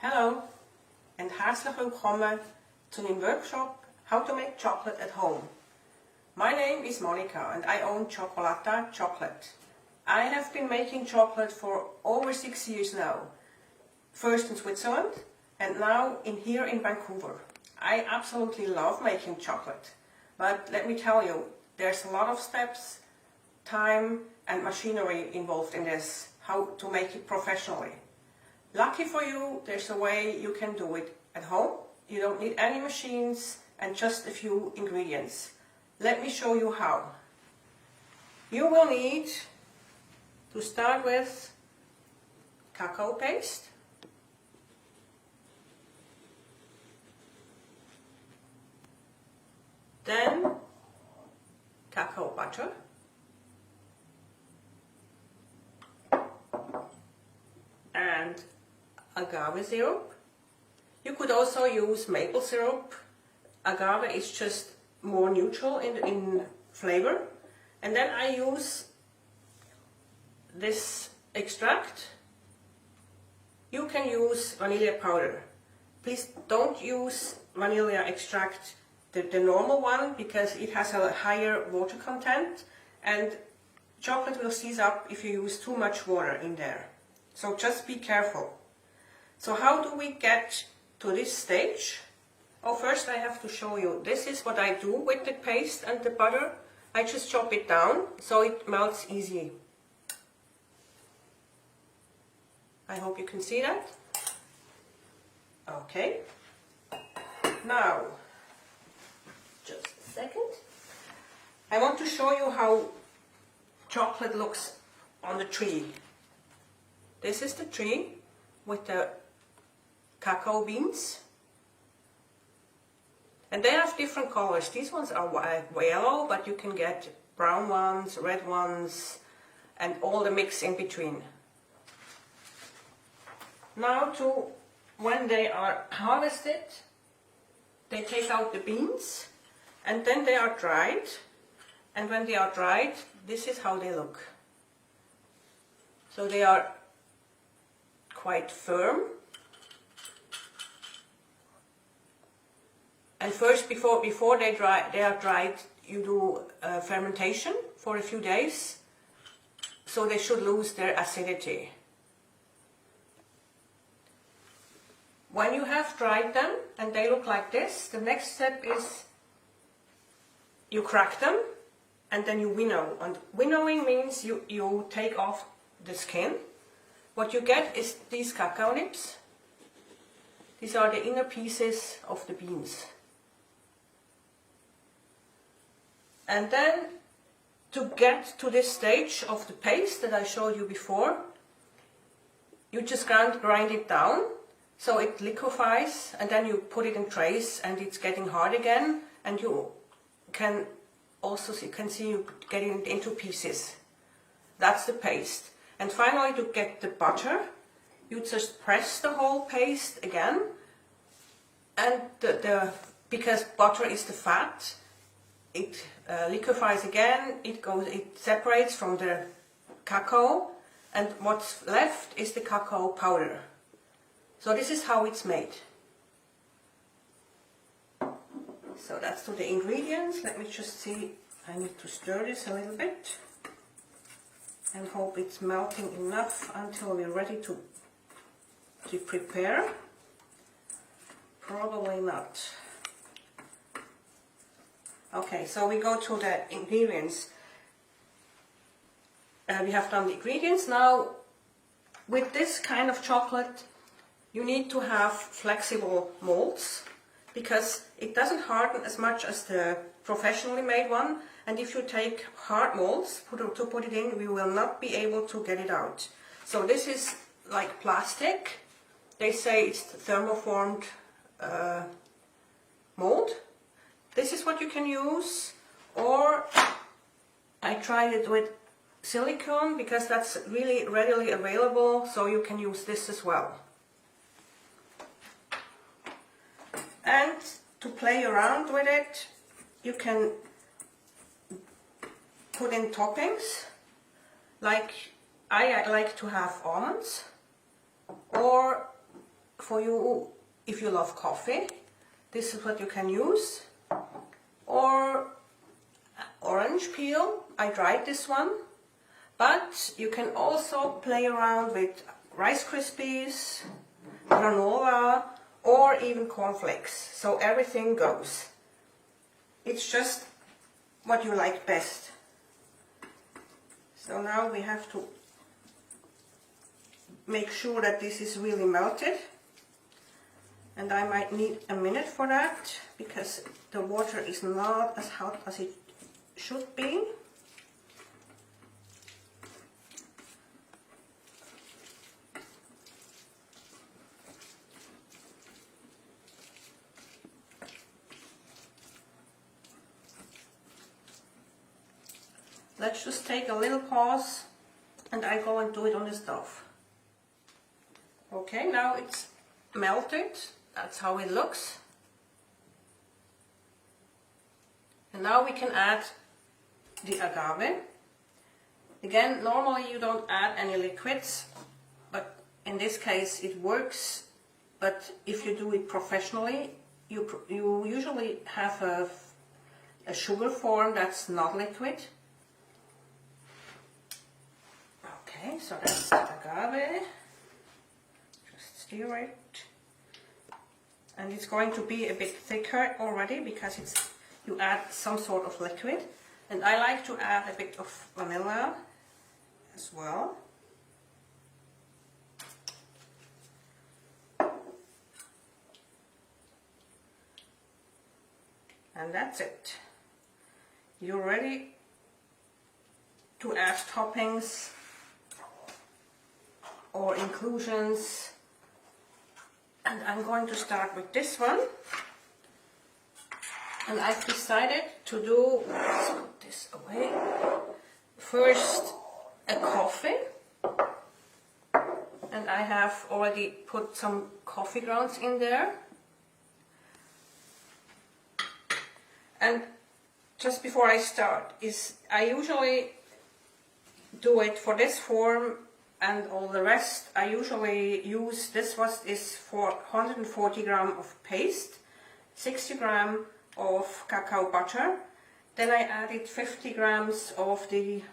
Hallo en hartelijk willkommen to the workshop How to Make Chocolate at Home. My name is Monica and I own Chocolada chocolate. I have been making chocolate for over 6 years now. First in Switzerland and now here in Vancouver. I absolutely love making chocolate. But let me tell you, there's a lot of steps, time and machinery involved in this, how to make it professionally. Lucky for you, there's a way you can do it at home. You don't need any machines and just a few ingredients. Let me show you how. You will need to start with cacao paste, then cacao butter, and agave syrup. You could also use maple syrup. Agave is just more neutral in flavor. And then I use this extract. You can use vanilla powder. Please don't use vanilla extract, the normal one, because it has a higher water content and chocolate will seize up if you use too much water in there. So just be careful. So how do we get to this stage? Oh, first I have to show you. This is what I do with the paste and the butter. I just chop it down so it melts easy. I hope you can see that. Okay. Now, just a second. I want to show you how chocolate looks on the tree. This is the tree with the cacao beans. And they have different colors. These ones are yellow, but you can get brown ones, red ones, and all the mix in between. Now when they are harvested, they take out the beans, and then they are dried. And when they are dried, this is how they look. So they are quite firm. And first, before they are dried, you do fermentation for a few days, so they should lose their acidity. When you have dried them and they look like this, the next step is you crack them and then you winnow. And winnowing means you take off the skin. What you get is these cacao nibs. These are the inner pieces of the beans. And then to get to this stage of the paste that I showed you before, you just grind it down so it liquefies, and then you put it in trays and it's getting hard again, and you can also see you getting it into pieces. That's the paste. And finally, to get the butter, you just press the whole paste again, and because butter is the fat, it liquefies again, it separates from the cacao, and what's left is the cacao powder. So this is how it's made. So that's to the ingredients. Let me just see, I need to stir this a little bit and hope it's melting enough until we're ready to prepare. Probably not. Okay, so we go to the ingredients. We have done the ingredients. Now, with this kind of chocolate, you need to have flexible molds because it doesn't harden as much as the professionally made one. And if you take hard molds to put it in, we will not be able to get it out. So this is like plastic. They say it's thermoformed mold. This is what you can use, or I tried it with silicone because that's really readily available, so you can use this as well. And to play around with it, you can put in toppings, like I like to have almonds, or for you if you love coffee. This is what you can use. Or orange peel, I tried this one. But you can also play around with Rice Krispies, granola, or even cornflakes. So everything goes. It's just what you like best. So now we have to make sure that this is really melted. And I might need a minute for that, because the water is not as hot as it should be. Let's just take a little pause and I go and do it on the stove. Okay, now it's melted. That's how it looks. And now we can add the agave. Again, normally you don't add any liquids, but in this case it works. But if you do it professionally, you usually have a sugar form that's not liquid. Okay, so that's the agave. Just stir it. And it's going to be a bit thicker already because you add some sort of liquid. And I like to add a bit of vanilla as well. And that's it. You're ready to add toppings or inclusions, and I'm going to start with this one. And I've decided to do, let's put this away, first a coffee, and I have already put some coffee grounds in there. And just before I start, I usually do it for this form. And all the rest, I usually use, this is for 140 grams of paste, 60 grams of cacao butter, then I added 50 grams of the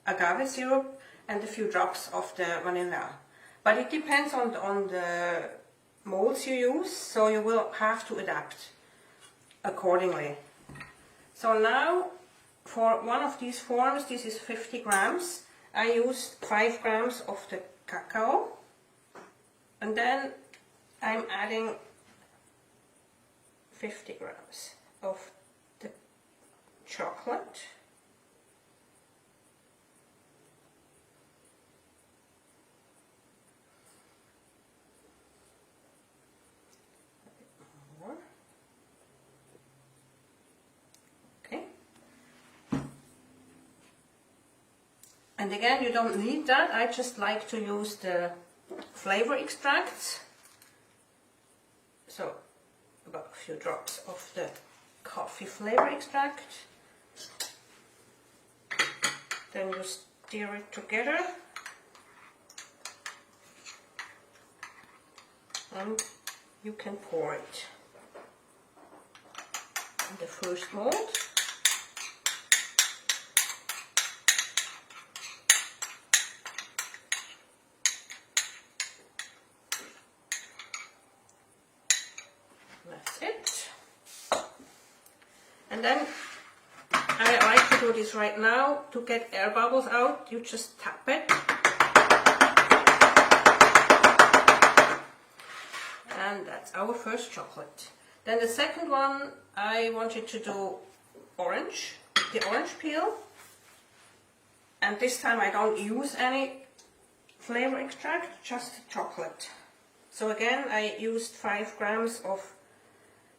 agave syrup and a few drops of the vanilla. But it depends on the molds you use, so you will have to adapt accordingly. So now, for one of these forms, this is 50 grams. I used 5 grams of the cacao, and then I'm adding 50 grams of the chocolate. A bit more. Okay. And again, you don't need that. I just like to use the flavor extracts. So about a few drops of the coffee flavor extract. Then you stir it together. And you can pour it in the first mold. That's it. And then I like to do this right now. To get air bubbles out, you just tap it. And that's our first chocolate. Then the second one, I wanted to do orange, the orange peel. And this time I don't use any flavor extract, just chocolate. So again, I used 5 grams of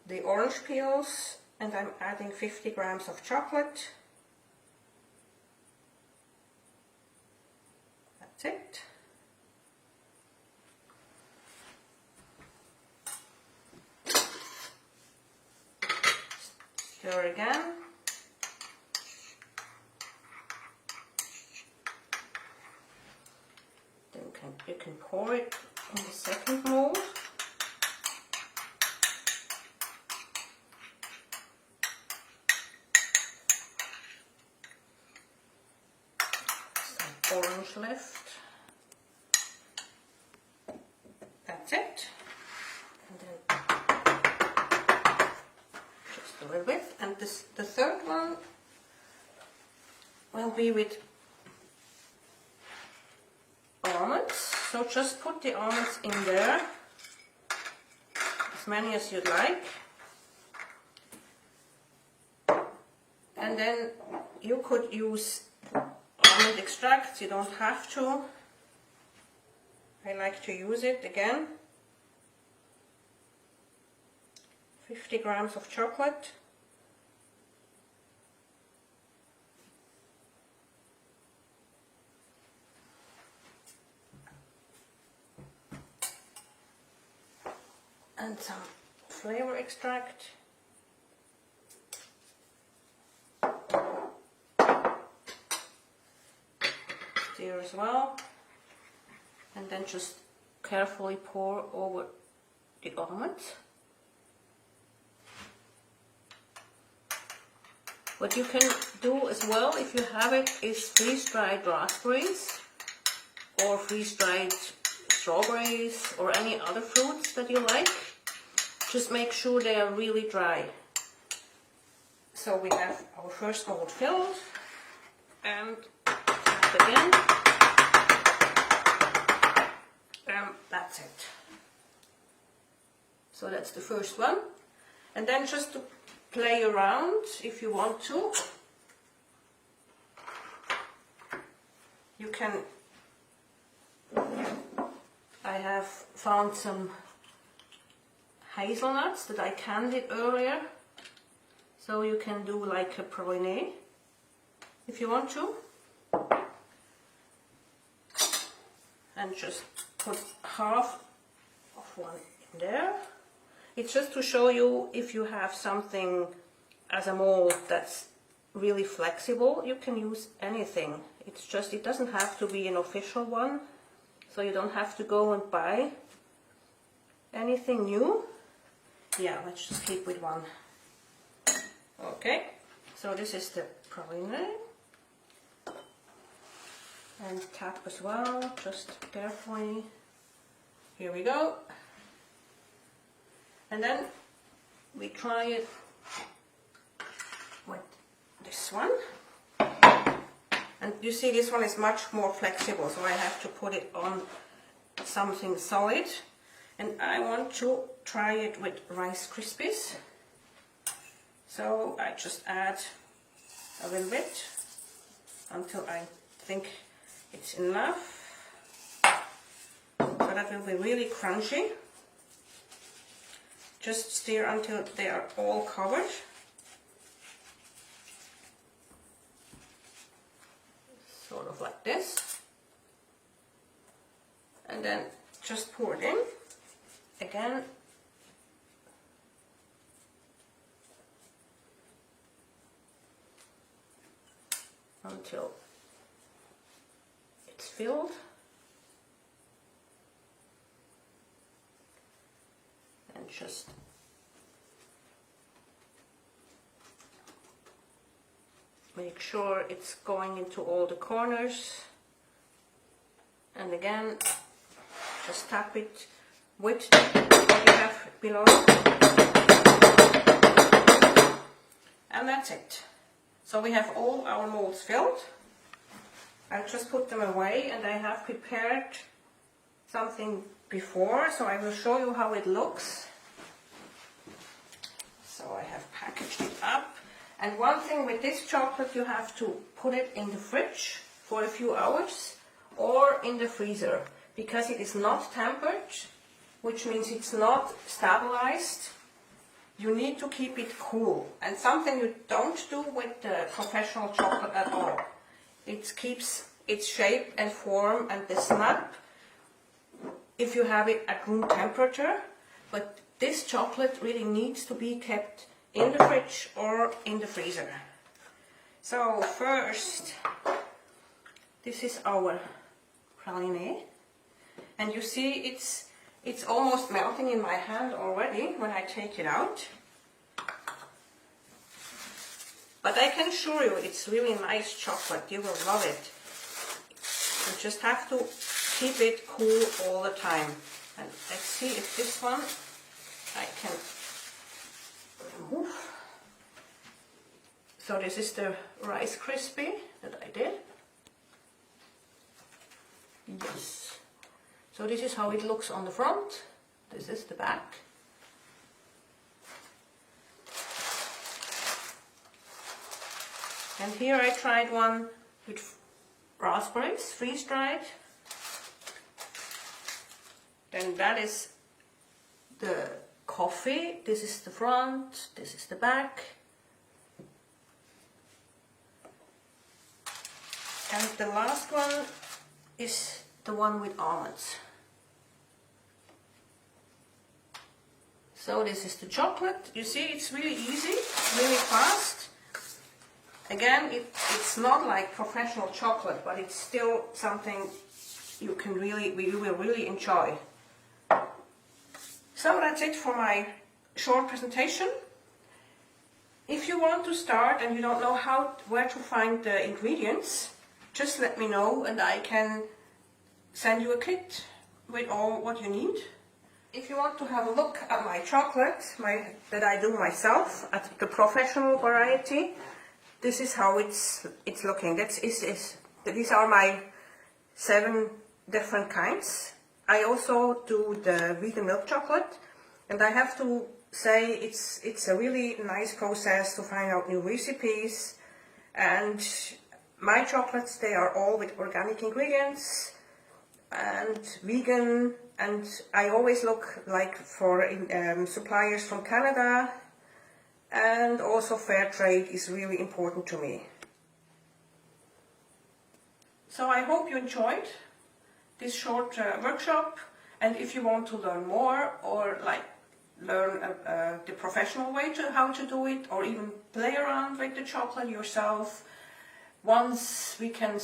the orange peels, and I'm adding 50 grams of chocolate. That's it. Stir again. Then you can pour it in the second mold. much left. That's it. And then just a little bit. And the third one will be with almonds. So just put the almonds in there, as many as you'd like. And then you could use almond extract, you don't have to. I like to use it again. 50 grams of chocolate. And some flavor extract. Stir as well. And then just carefully pour over the almonds. What you can do as well, if you have it, is freeze-dried raspberries or freeze-dried strawberries or any other fruits that you like. Just make sure they are really dry. So we have our first mold filled, and tap again, and that's it. So that's the first one. And then just to play around, if you want to, you can, I have found some hazelnuts that I candied earlier, so you can do like a praline if you want to, and just put half of one in there. It's just to show you, if you have something as a mold that's really flexible, you can use anything. It's just, it doesn't have to be an official one, so you don't have to go and buy anything new. Yeah, let's just keep with one. Okay, so this is the praline. And tap as well, just carefully. Here we go. And then we try it with this one. And you see, this one is much more flexible, so I have to put it on something solid. And I want to try it with Rice Krispies. So I just add a little bit until I think it's enough. So that will be really crunchy. Just stir until they are all covered. Sort of like this. And then just pour it in. Again. Until it's filled. And just make sure it's going into all the corners. And again, just tap it with what you have below. And that's it. So we have all our molds filled. I'll just put them away, and I have prepared something before, so I will show you how it looks. So I have packaged it up. And one thing with this chocolate, you have to put it in the fridge for a few hours or in the freezer, because it is not tempered, which means it's not stabilized. You need to keep it cool, and something you don't do with the professional chocolate at all. It keeps its shape and form and the snap if you have it at room temperature, but this chocolate really needs to be kept in the fridge or in the freezer. So first, this is our praline, and you see it's almost melting in my hand already when I take it out. But I can assure you, it's really nice chocolate. You will love it. You just have to keep it cool all the time. And let's see if this one I can remove. So this is the Rice Krispie that I did. Yes. So this is how it looks on the front. This is the back. And here I tried one with raspberries, freeze-dried. Then that is the coffee. This is the front, this is the back. And the last one is the one with almonds. So this is the chocolate. You see, it's really easy, really fast. Again, it's not like professional chocolate, but it's still something you will really enjoy. So that's it for my short presentation. If you want to start and you don't know where to find the ingredients, just let me know and I can send you a kit with all what you need. If you want to have a look at my chocolate that I do myself, at the professional variety, this is how it's looking. These are my 7 different kinds. I also do the vegan milk chocolate, and I have to say it's a really nice process to find out new recipes. And my chocolates, they are all with organic ingredients and vegan, and I always look like for suppliers from Canada, and also fair trade is really important to me. So I hope you enjoyed this short workshop, and if you want to learn more or learn the professional way how to do it, or even play around with the chocolate yourself, once we can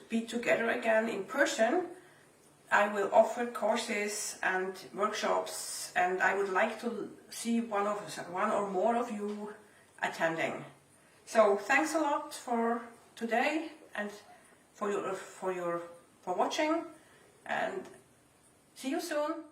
be together again in person, I will offer courses and workshops, and I would like to see one or more of you attending. So thanks a lot for today and for watching, and see you soon.